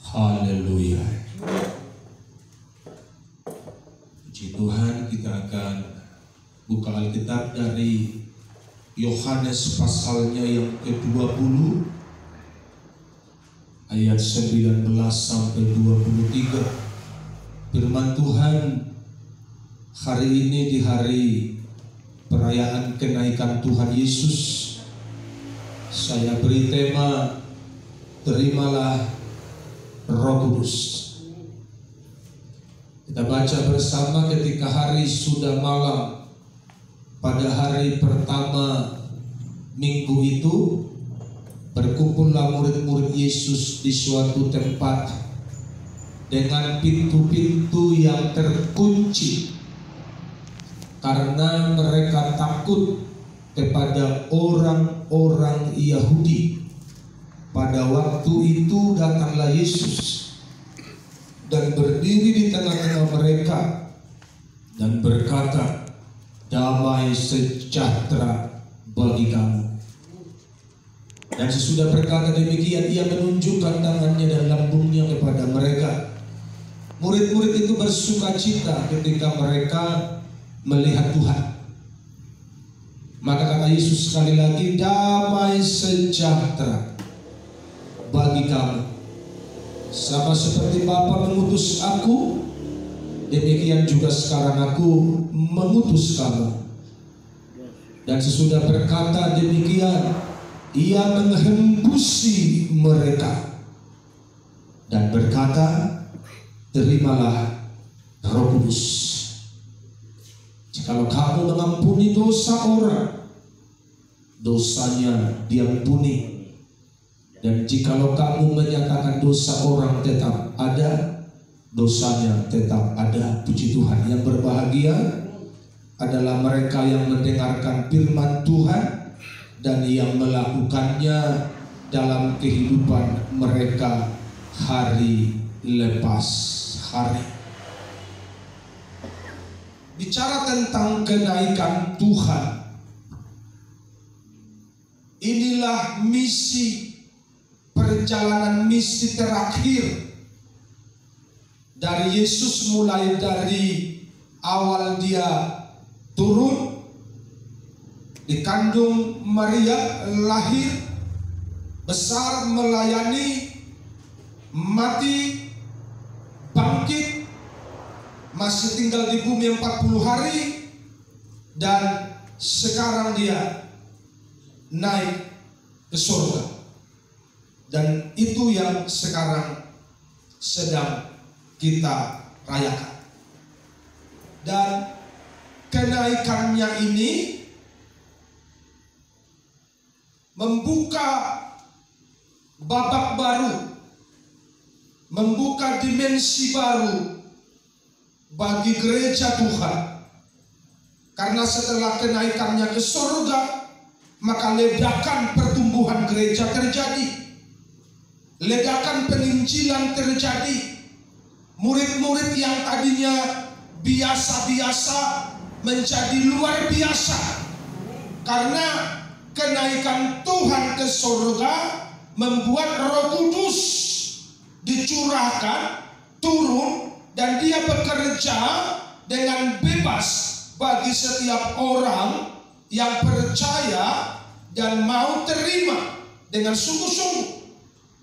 Haleluya. Puji Tuhan, kita akan buka Alkitab dari Yohanes pasalnya yang ke-20 ayat 19 sampai 23. Firman Tuhan hari ini di hari perayaan kenaikan Tuhan Yesus, saya beri tema terimalah Roh Kudus. Kita baca bersama ketika hari sudah malam pada hari pertama minggu itu, berkumpullah murid-murid Yesus di suatu tempat dengan pintu-pintu yang terkunci karena mereka takut kepada orang-orang Yahudi. Pada waktu itu datanglah Yesus dan berdiri di tengah-tengah mereka dan berkata, "Damai sejahtera bagi kamu." Dan sesudah berkata demikian, ia menunjukkan tangannya dan lambungnya kepada mereka. Murid-murid itu bersukacita ketika mereka melihat Tuhan. Maka kata Yesus sekali lagi, "Damai sejahtera bagi kamu. Sama seperti Bapa mengutus aku, demikian juga sekarang aku mengutus kamu." Dan sesudah berkata demikian, ia menghembusi mereka dan berkata, "Terimalah Roh Kudus. Jikalau kamu mengampuni dosa orang, dosanya diampuni. Dan jikalau kamu menyatakan dosa orang tetap ada, dosanya tetap ada." Puji Tuhan. Yang berbahagia adalah mereka yang mendengarkan firman Tuhan dan yang melakukannya dalam kehidupan mereka hari lepas hari. Bicara tentang kenaikan Tuhan, inilah perjalanan misi terakhir dari Yesus, mulai dari awal dia turun dikandung Maria, lahir, besar, melayani, mati, bangkit, masih tinggal di bumi 40 hari, dan sekarang dia naik ke surga. Dan itu yang sekarang sedang kita rayakan. Dan kenaikannya ini membuka babak baru, membuka dimensi baru bagi gereja Tuhan. Karena setelah kenaikannya ke surga, maka ledakan pertumbuhan gereja terjadi. Ledakan penginjilan terjadi. Murid-murid yang tadinya biasa-biasa menjadi luar biasa. Karena kenaikan Tuhan ke surga membuat Roh Kudus dicurahkan, turun, dan dia bekerja dengan bebas bagi setiap orang yang percaya dan mau terima dengan sungguh-sungguh.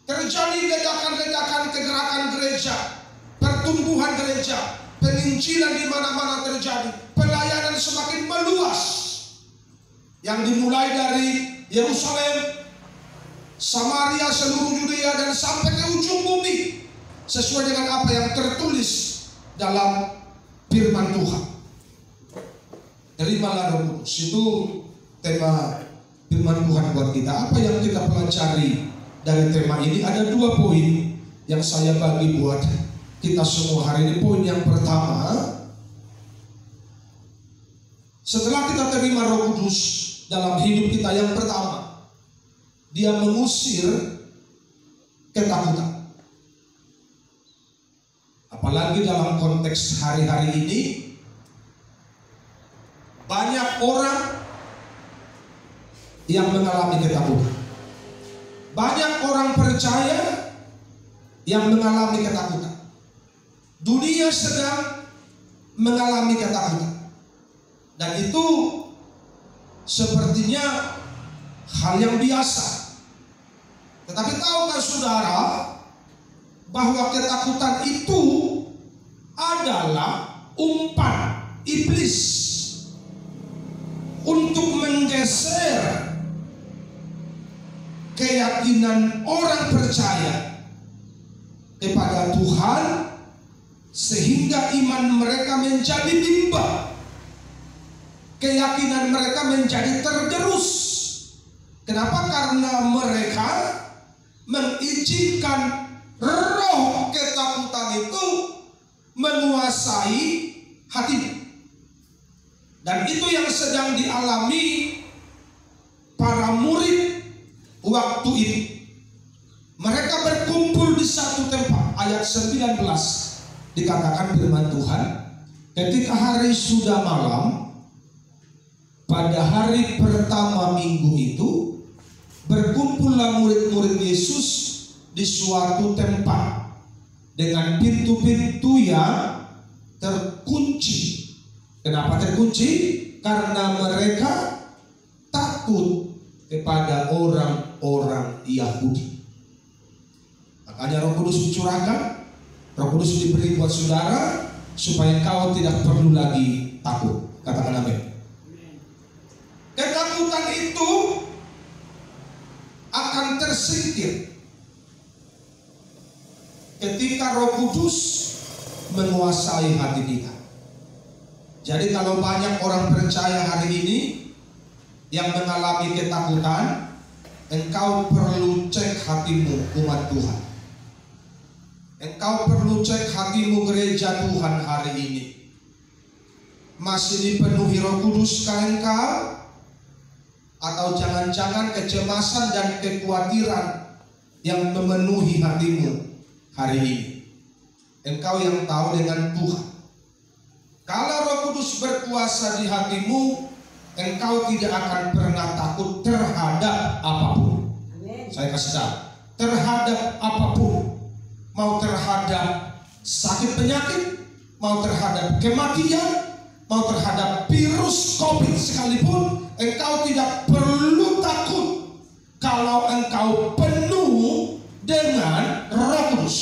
Terjadi ledakan-ledakan kegerakan gereja, pertumbuhan gereja, penginjilan di mana-mana terjadi, pelayanan semakin meluas. Yang dimulai dari Yerusalem, Samaria, seluruh Yudea, dan sampai ke ujung bumi, sesuai dengan apa yang tertulis dalam firman Tuhan. Terimalah Roh Kudus. Itu tema firman Tuhan buat kita. Apa yang kita pelajari dari tema ini? Ada 2 poin yang saya bagi buat kita semua hari ini. Poin yang pertama, setelah kita terima Roh Kudus dalam hidup kita, yang pertama, dia mengusir ketakutan. Apalagi dalam konteks hari-hari ini, banyak orang yang mengalami ketakutan. Banyak orang percaya yang mengalami ketakutan. Dunia sedang mengalami ketakutan. Dan itu sepertinya hal yang biasa. Tetapi tahukah saudara bahwa ketakutan itu adalah umpan iblis untuk menggeser keyakinan orang percaya kepada Tuhan, sehingga iman mereka menjadi bimbang, keyakinan mereka menjadi tergerus. Kenapa? Karena mereka mengizinkan roh ketakutan itu menguasai hatinya. Dan itu yang sedang dialami para murid waktu itu. Mereka berkumpul di satu tempat. Ayat 19 dikatakan firman Tuhan, ketika hari sudah malam, pada hari pertama minggu itu, berkumpullah murid-murid Yesus di suatu tempat dengan pintu-pintu yang terkunci. Kenapa terkunci? Karena mereka takut kepada orang-orang Yahudi. Makanya Roh Kudus dicurahkan, Roh Kudus diberi buat saudara supaya kau tidak perlu lagi takut. Katakan amin. Ketakutan itu akan tersingkir ketika Roh Kudus menguasai hati kita. Jadi kalau banyak orang percaya hari ini yang mengalami ketakutan, engkau perlu cek hatimu, umat Tuhan. Engkau perlu cek hatimu, gereja Tuhan hari ini. Masih dipenuhi Roh Kudus engkau? Atau jangan-jangan kecemasan dan kekhawatiran yang memenuhi hatimu hari ini? Engkau yang tahu dengan Tuhan. Kalau Roh Kudus berkuasa di hatimu, engkau tidak akan pernah takut terhadap apapun. Amen. Saya kasih tahu, terhadap apapun. Mau terhadap sakit penyakit, mau terhadap kematian, mau terhadap virus COVID sekalipun, engkau tidak perlu takut kalau engkau penuh dengan Roh Kudus.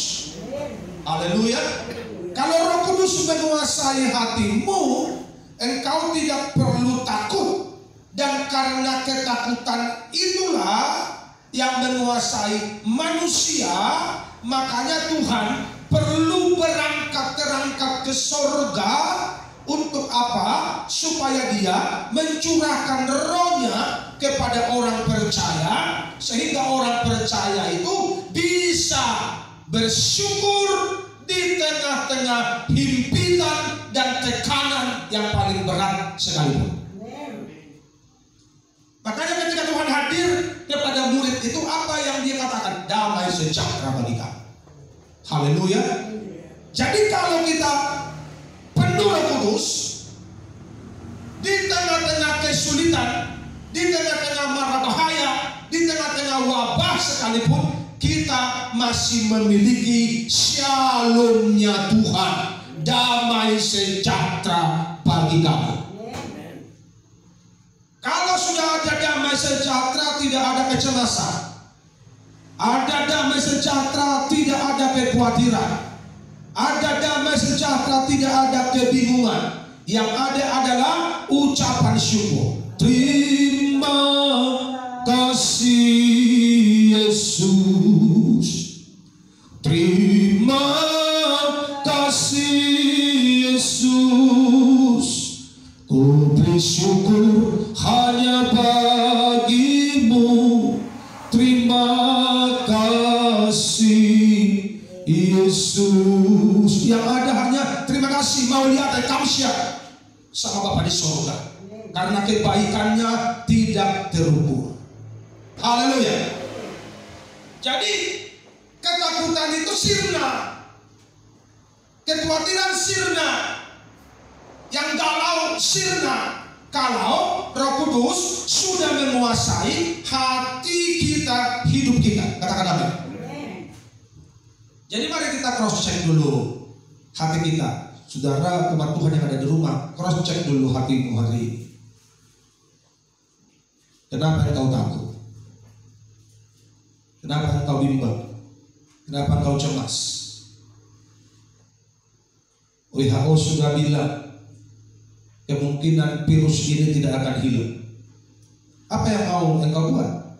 Haleluya. Kalau Roh Kudus menguasai hatimu, engkau tidak perlu takut. Dan karena ketakutan itulah yang menguasai manusia, makanya Tuhan perlu terangkat ke sorga. Untuk apa? Supaya dia mencurahkan rohnya kepada orang percaya, sehingga orang percaya itu bisa bersyukur di tengah-tengah himpitan dan tekanan yang paling berat sekalipun. Makanya ketika Tuhan hadir kepada murid itu, apa yang dia katakan? Damai sejahtera bagi kamu. Haleluya. Jadi kalau kita penuh Roh Kudus, di tengah-tengah kesulitan, di tengah-tengah mara bahaya, di tengah-tengah wabah sekalipun, kita masih memiliki shalom-nya Tuhan, damai sejahtera bagi kamu. Kalau sudah ada damai sejahtera, tidak ada kecemasan. Ada damai sejahtera, tidak ada kekhawatiran. Ada damai sejahtera, tidak ada kebingungan. Yang ada adalah ucapan syukur. Terima kasih Yesus. Terima kasih Yesus. Ku bersyukur hanya bagimu. Terima kasih Yesus. Yang ada hanya terima kasih. Mau lihat kamu siap sama Bapa di surga, karena kebaikannya tidak terukur. Haleluya. Jadi ketakutan itu sirna, kekhawatiran sirna, yang galau sirna, kalau Roh Kudus sudah menguasai hati kita, hidup kita. Katakan amin. Jadi mari kita cross check dulu hati kita. Saudara umat Tuhan yang ada di rumah, cross check dulu hatimu hari ini. Kenapa engkau takut? Kenapa engkau bimbang? Kenapa engkau cemas? WHO sudah bilang kemungkinan virus ini tidak akan hilang. Apa yang mau engkau buat?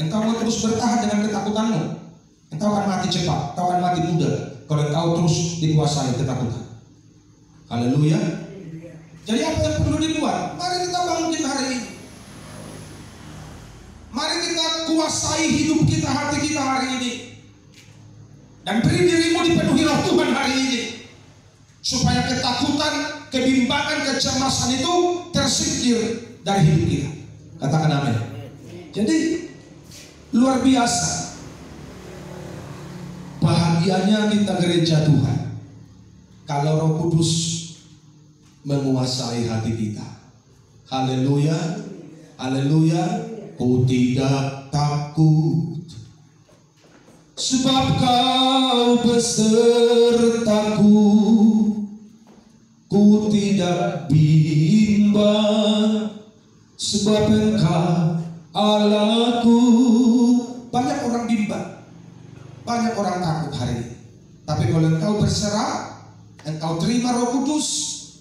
Engkau mau terus bertahan dengan ketakutanmu. Engkau akan mati cepat, engkau akan mati muda kalau engkau terus dikuasai ketakutan. Haleluya. Jadi apa yang perlu dibuat? Mari kita bangkit hari ini. Mari kita kuasai hidup kita, hati kita hari ini. Dan beri dirimu dipenuhi roh Tuhan hari ini. Supaya ketakutan, kebimbangan, kecemasan itu tersingkir dari hidup kita. Katakan amin. Jadi luar biasa bahagianya kita gereja Tuhan kalau Roh Kudus menguasai hati kita. Haleluya. Haleluya. Ku tidak takut sebab kau besertaku. Ku tidak bimbang sebab engkau Allahku. Banyak orang bimbang, banyak orang takut hari ini. Tapi kalau engkau berserah, engkau terima Roh Kudus,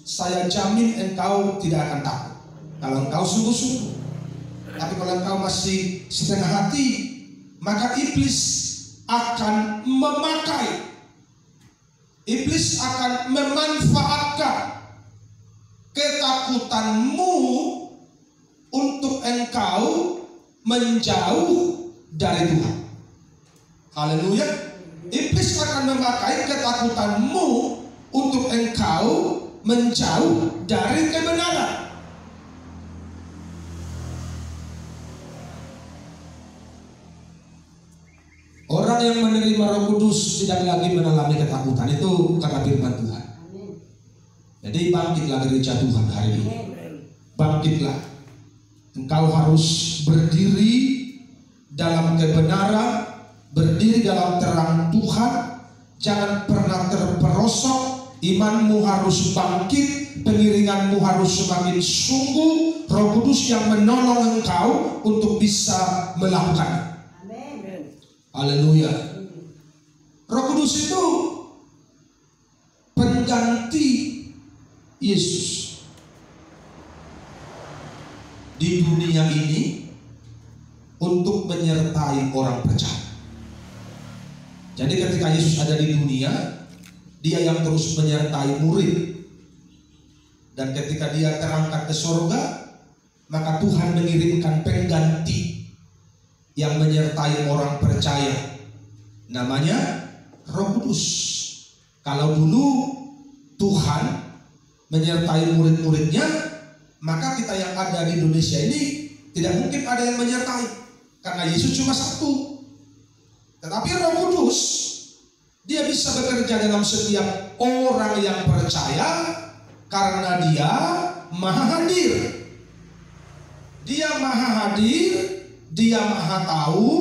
saya jamin engkau tidak akan takut. Kalau engkau sungguh-sungguh. Tapi kalau engkau masih setengah hati, maka iblis akan memakai, iblis akan memanfaatkan ketakutanmu untuk engkau menjauh dari Tuhan. Haleluya. Iblis akan memakai ketakutanmu untuk engkau menjauh dari kebenaran. Orang yang menerima Roh Kudus tidak lagi mengalami ketakutan. Itu kata firman Tuhan. Jadi bangkitlah gereja Tuhan hari ini. Bangkitlah. Engkau harus berdiri dalam kebenaran, berdiri dalam terang Tuhan. Jangan pernah terperosok. Imanmu harus bangkit, pengiringanmu harus semakin sungguh. Roh Kudus yang menolong engkau untuk bisa melakukannya. Haleluya. Roh Kudus itu pengganti Yesus di dunia ini untuk menyertai orang percaya. Jadi ketika Yesus ada di dunia, dia yang terus menyertai murid. Dan ketika dia terangkat ke surga, maka Tuhan mengirimkan pengganti yang menyertai orang percaya, namanya Roh Kudus. Kalau dulu Tuhan menyertai murid-muridnya, maka kita yang ada di Indonesia ini tidak mungkin ada yang menyertai, karena Yesus cuma satu. Tetapi Roh Kudus, dia bisa bekerja dalam setiap orang yang percaya, karena dia maha hadir. Dia maha hadir, dia maha tahu,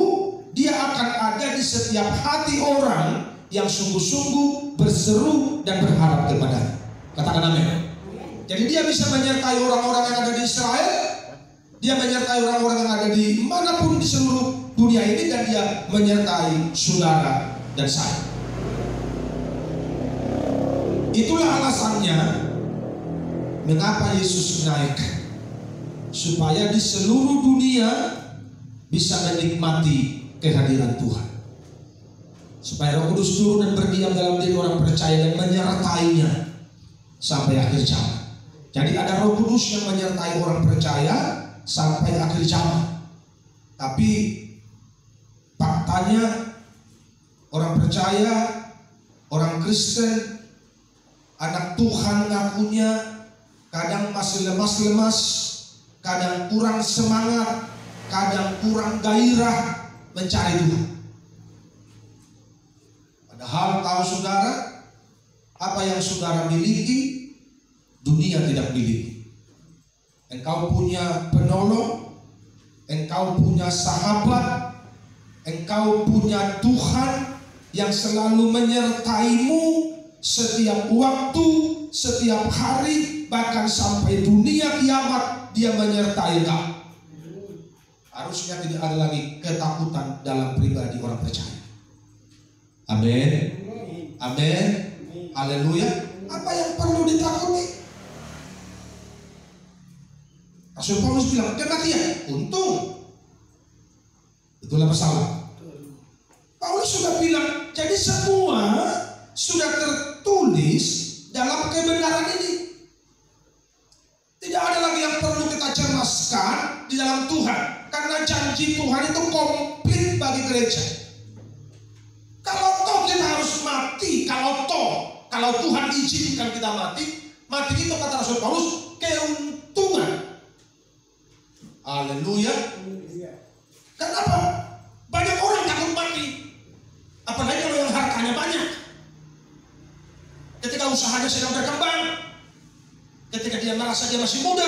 dia akan ada di setiap hati orang yang sungguh-sungguh berseru dan berharap kepadanya. Katakan amin. Jadi dia bisa menyertai orang-orang yang ada di Israel, dia menyertai orang-orang yang ada di manapun di seluruh dunia ini, dan dia menyertai saudara dan saya. Itulah alasannya mengapa Yesus naik, supaya di seluruh dunia bisa menikmati kehadiran Tuhan. Supaya Roh Kudus turun dan berdiam dalam diri orang percaya dan menyertainya sampai akhir zaman. Jadi ada Roh Kudus yang menyertai orang percaya sampai akhir zaman. Tapi faktanya orang percaya, orang Kristen, anak Tuhan ngakunya kadang masih lemas-lemas, kadang kurang semangat, kadang kurang gairah mencari Tuhan. Padahal tahu saudara, apa yang saudara miliki, dunia tidak miliki. Engkau punya penolong, engkau punya sahabat, engkau punya Tuhan yang selalu menyertaimu setiap waktu, setiap hari, bahkan sampai dunia kiamat dia menyertai kamu. Harusnya tidak ada lagi ketakutan dalam pribadi orang percaya. Amin. Amin. Haleluya. Apa yang perlu ditakuti? Rasul Paulus bilang, kematian, untung. Itulah masalah. Paulus sudah bilang, jadi semua sudah tertulis dalam kebenaran ini. Tidak ada lagi yang perlu kita cemaskan di dalam Tuhan. Karena janji Tuhan itu komplit bagi gereja. Kalau toh kita harus mati, kalau Tuhan izinkan kita mati itu kata Rasul Paulus keuntungan. Haleluya. Kenapa? Banyak orang takut mati. Apalagi kalau yang hartanya banyak. Ketika usahanya sedang berkembang, ketika dia merasa dia masih muda,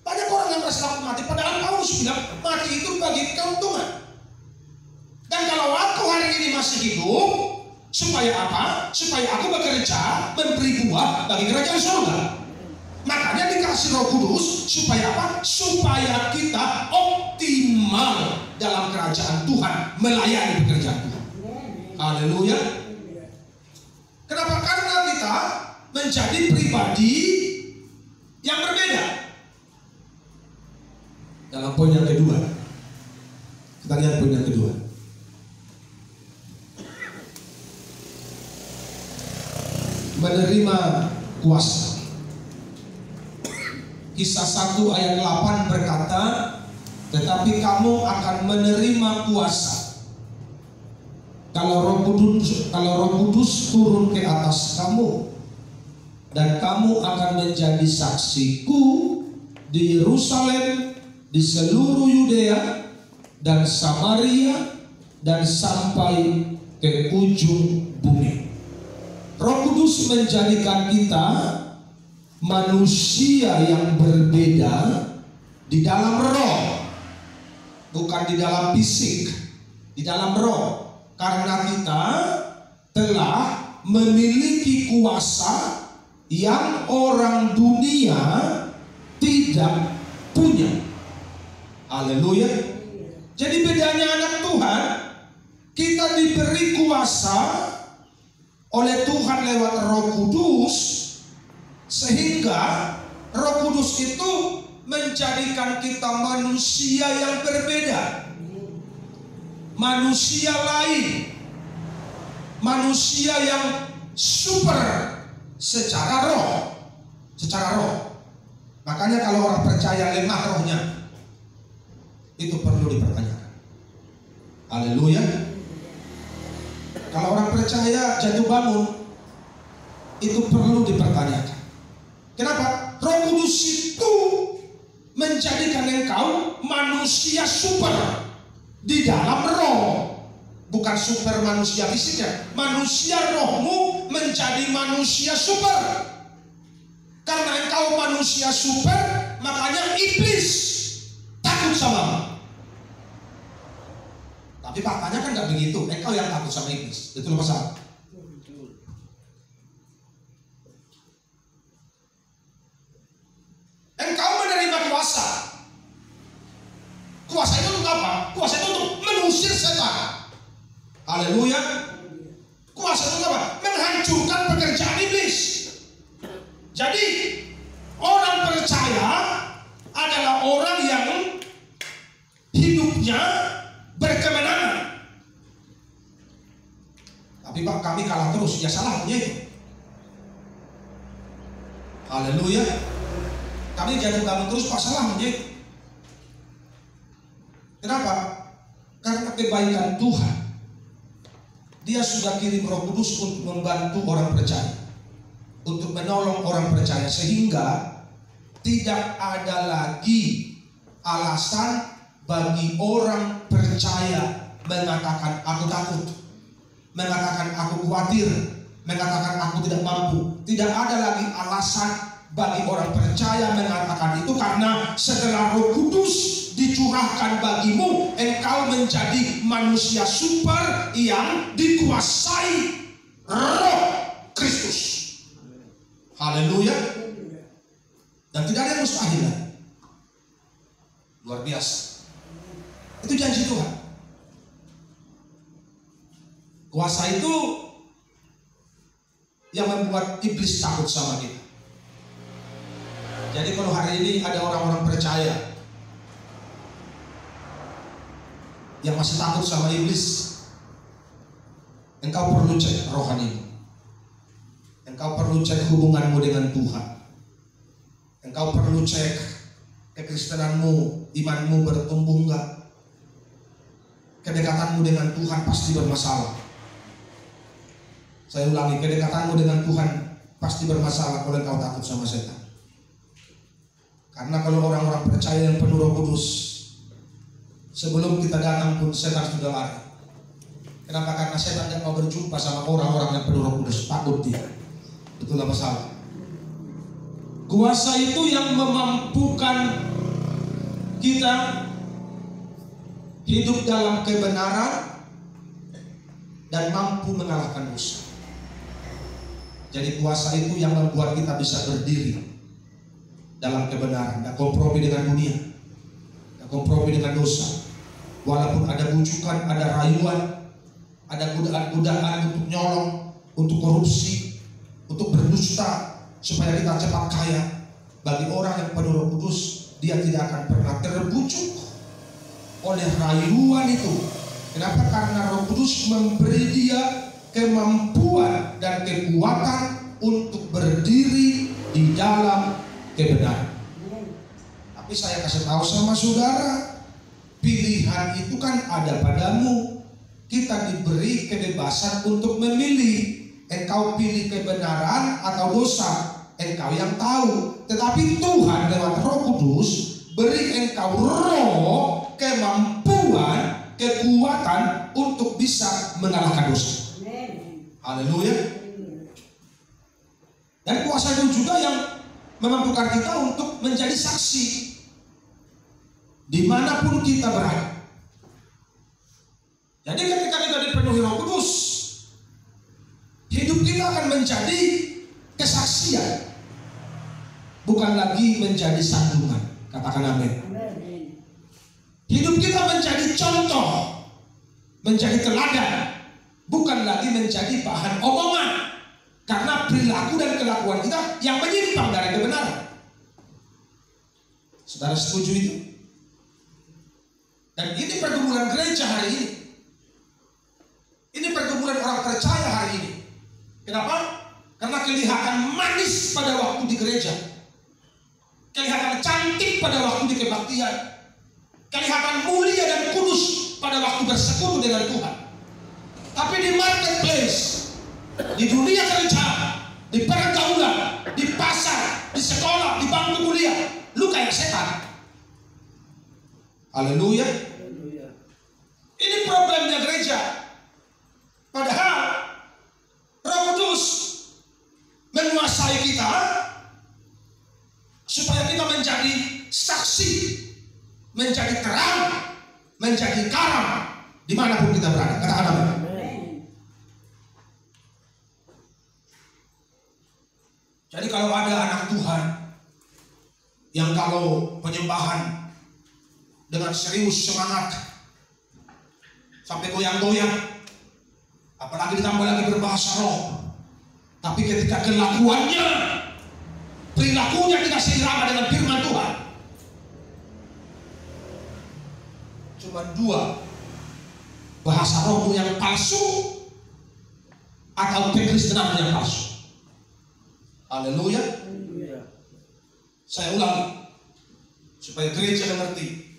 banyak orang yang merasa takut mati. Padahal Paulus bilang mati itu bagi keuntungan. Dan kalau aku hari ini masih hidup, supaya apa? Supaya aku bekerja memberi buah bagi kerajaan surga. Makanya dikasih Roh Kudus supaya apa? Supaya kita optimal dalam kerajaan Tuhan, melayani pekerjaan Tuhan. Haleluya. Kenapa? Karena kita menjadi pribadi yang berbeda. Dalam poin yang kedua, kita lihat poin yang kedua. Menerima kuasa. Kisah 1 ayat 8 berkata, tetapi kamu akan menerima kuasa kalau Roh Kudus turun ke atas kamu, dan kamu akan menjadi saksiku di Yerusalem, di seluruh Yudea dan Samaria, dan sampai ke ujung bumi. Roh Kudus menjadikan kita manusia yang berbeda di dalam roh, bukan di dalam fisik, di dalam roh. Karena kita telah memiliki kuasa yang orang dunia tidak punya. Haleluya. Jadi bedanya anak Tuhan, kita diberi kuasa oleh Tuhan lewat Roh Kudus, sehingga Roh Kudus itu menjadikan kita manusia yang berbeda, manusia lain, manusia yang super secara roh, Makanya kalau orang percaya lemah rohnya, itu perlu dipertanyakan. Haleluya. Kalau orang percaya jatuh bangun, itu perlu dipertanyakan. Kenapa? Roh Kudus itu menjadikan engkau manusia super di dalam roh, bukan super manusia fisiknya. Manusia rohmu menjadi manusia super. Karena engkau manusia super, makanya iblis takut sama. Tapi faktanya kan nggak begitu. Engkau yang takut sama iblis. Itu masalah. Engkau menerima kuasa. Kuasa itu untuk apa? Kuasa itu untuk mengusir setan. Haleluya. Kuasa itu untuk apa? Menghancurkan pekerjaan iblis. Jadi orang percaya adalah orang yang hidupnya berkemenangan. Tapi Pak, kami kalah terus. Ya salahnya itu. Haleluya. Kami jatuh bangun terus, Pak, salahnya itu. Kenapa? Karena kebaikan Tuhan. Dia sudah kirim Roh Kudus untuk membantu orang percaya, untuk menolong orang percaya, sehingga tidak ada lagi alasan bagi orang percaya mengatakan aku takut, mengatakan aku khawatir, mengatakan aku tidak mampu. Tidak ada lagi alasan bagi orang percaya mengatakan itu karena setelah Roh Kudus dicurahkan bagimu, engkau menjadi manusia super yang dikuasai Roh Kristus. Haleluya. Dan tidak ada yang mustahil. Luar biasa. Itu janji Tuhan. Kuasa itu yang membuat iblis takut sama kita. Jadi kalau hari ini ada orang-orang percaya yang masih takut sama iblis, engkau perlu cek rohanimu. Engkau perlu cek hubunganmu dengan Tuhan. Engkau perlu cek kekristenanmu, imanmu bertumbuh enggak. Kedekatanmu dengan Tuhan pasti bermasalah. Saya ulangi, kedekatanmu dengan Tuhan pasti bermasalah kalau engkau takut sama setan. Karena kalau orang-orang percaya yang penuh Roh Kudus, sebelum kita datang pun setan sudah lari. Kenapa? Karena setan tidak mau berjumpa sama orang-orang yang penuh Roh Kudus, takut dia. Itulah masalah. Kuasa itu yang memampukan kita hidup dalam kebenaran dan mampu mengalahkan dosa. Jadi kuasa itu yang membuat kita bisa berdiri dalam kebenaran, tidak kompromi dengan dunia, tidak kompromi dengan dosa. Walaupun ada bujukan, ada rayuan, ada godaan-godaan untuk nyolong, untuk korupsi, untuk berdusta supaya kita cepat kaya. Bagi orang yang penuh Roh Kudus, dia tidak akan pernah terbujuk oleh rayuan itu. Kenapa? Karena Roh Kudus memberi dia kemampuan dan kekuatan untuk berdiri di dalam kebenaran. Tapi saya kasih tahu sama saudara, pilihan itu kan ada padamu. Kita diberi kebebasan untuk memilih. Engkau pilih kebenaran atau dosa, engkau yang tahu. Tetapi Tuhan lewat Roh Kudus beri engkau roh, kemampuan, kekuatan untuk bisa mengalahkan dosa. Haleluya. Dan kuasa itu juga yang memampukan kita untuk menjadi saksi dimanapun kita berada. Jadi ketika kita dipenuhi Roh Kudus, hidup kita akan menjadi kesaksian, bukan lagi menjadi sandungan. Katakan amin. Hidup kita menjadi contoh, menjadi teladan, bukan lagi menjadi bahan omongan. Karena perilaku dan kelakuan kita yang menyimpang dari kebenaran. Saudara setuju itu? Dan ini pergumulan gereja hari ini. Ini pergumulan orang percaya hari ini. Kenapa? Karena kelihatan manis pada waktu di gereja, kelihatan cantik pada waktu di kebaktian, kelihatan mulia dan kudus pada waktu bersekutu dengan Tuhan. Tapi di marketplace, di dunia kerja, di pergaulan, di pasar, di sekolah, di bangku kuliah, lu kayak setan. Haleluya. Ini problemnya gereja. Padahal Roh Kudus menguasai kita supaya kita menjadi saksi, menjadi terang, menjadi garam dimanapun kita berada. Katakan amin. Jadi kalau ada anak Tuhan yang kalau penyembahan dengan serius, semangat, sampai goyang-goyang, apalagi ditambah lagi berbahasa roh, tapi ketika kelakuannya, perilakunya tidak seirama dengan firman Tuhan, cuma dua, bahasa rohmu yang palsu atau kekristenan yang palsu. Haleluya. Saya ulangi supaya gereja mengerti.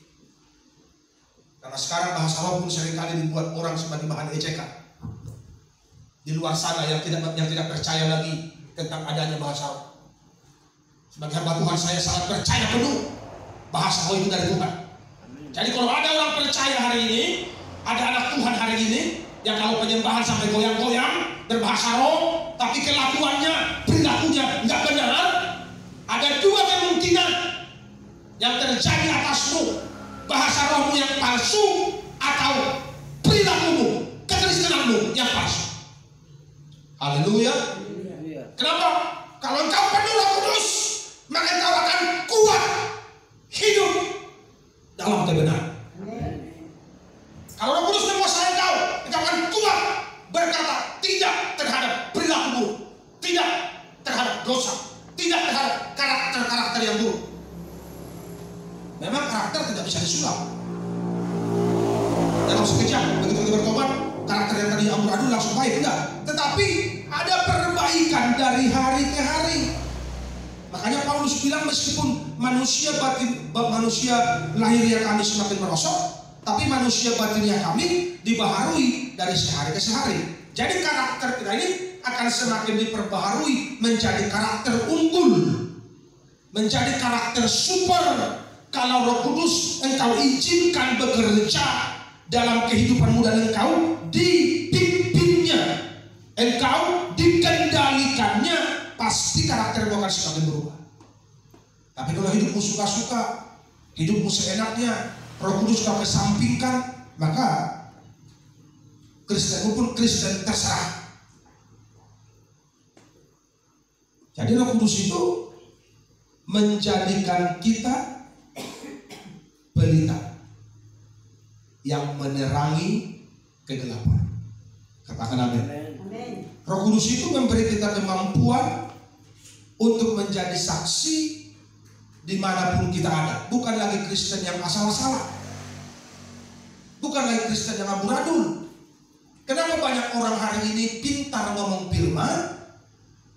Karena sekarang bahasa roh pun seringkali dibuat orang sebagai bahan ejekan di luar sana yang tidak percaya lagi tentang adanya bahasa roh. Sebagai hamba Tuhan, saya sangat percaya penuh bahasa roh itu dari Tuhan. Jadi kalau ada orang percaya hari ini, ada anak Tuhan hari ini yang kalau penyembahan sampai goyang-goyang berbahasa roh, tapi kelakuannya, perilakunya nggak benar, Ada dua kemungkinan yang terjadi atasmu. Bahasa rohmu yang palsu atau perilakumu, kekristenanmu yang palsu. Haleluya. Kenapa? Kalau engkau penuh Roh Kudus, maka engkau akan kuat hidup dalam kebenaran. Kalau Roh Kudus menguasai engkau akan kuat berkata tidak terhadap perilaku buruk, tidak terhadap dosa, tidak terhadap karakter-karakter yang buruk. Memang karakter tidak bisa disulap. Dalam sekejap begitu kita bertobat, karakter yang tadi amburadul langsung baik, enggak. Tetapi ada perbaikan dari hari ke hari. Makanya Paulus bilang meskipun manusia lahirnya kami semakin merosot, tapi manusia batinnya kami dibaharui dari sehari ke sehari. Jadi karakter kita ini akan semakin diperbaharui menjadi karakter unggul, menjadi karakter super. Kalau Roh Kudus engkau izinkan bekerja dalam kehidupanmu dan engkau dipimpinnya, engkau dikendalikannya, pasti karaktermu akan semakin berubah. Tapi kalau hidupmu suka-suka, hidupmu seenaknya, Roh Kudus kau kesampingkan, maka Kristenmu pun Kristen terserah. Jadi Roh Kudus itu menjadikan kita pelita yang menerangi kegelapan. Katakan amin. Roh Kudus itu memberi kita kemampuan untuk menjadi saksi dimanapun kita ada. Bukan lagi Kristen yang asal-asalan, bukan lagi Kristen yang amburadul. Kenapa banyak orang hari ini pintar ngomong firman,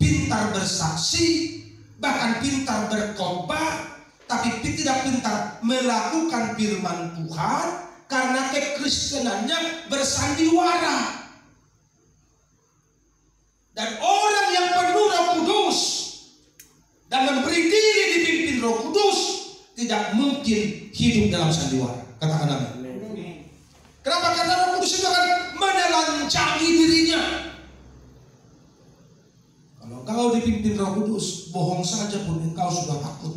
pintar bersaksi, bahkan pintar berkhotbah, tapi tidak pintar melakukan firman Tuhan karena kekristenannya bersandiwara. Dan orang yang penuh Roh Kudus dan memberi diri dipimpin Roh Kudus tidak mungkin hidup dalam sandiwara. Katakan amin. Kenapa? Karena Roh Kudus itu akan menelanjangi dirinya. Kalau kau dipimpin Roh Kudus, bohong saja pun engkau sudah takut.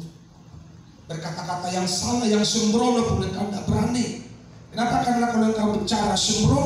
Berkata-kata yang salah, yang sembrono pun engkau tidak berani. Kenapa? Karena kalau engkau bicara sembrono,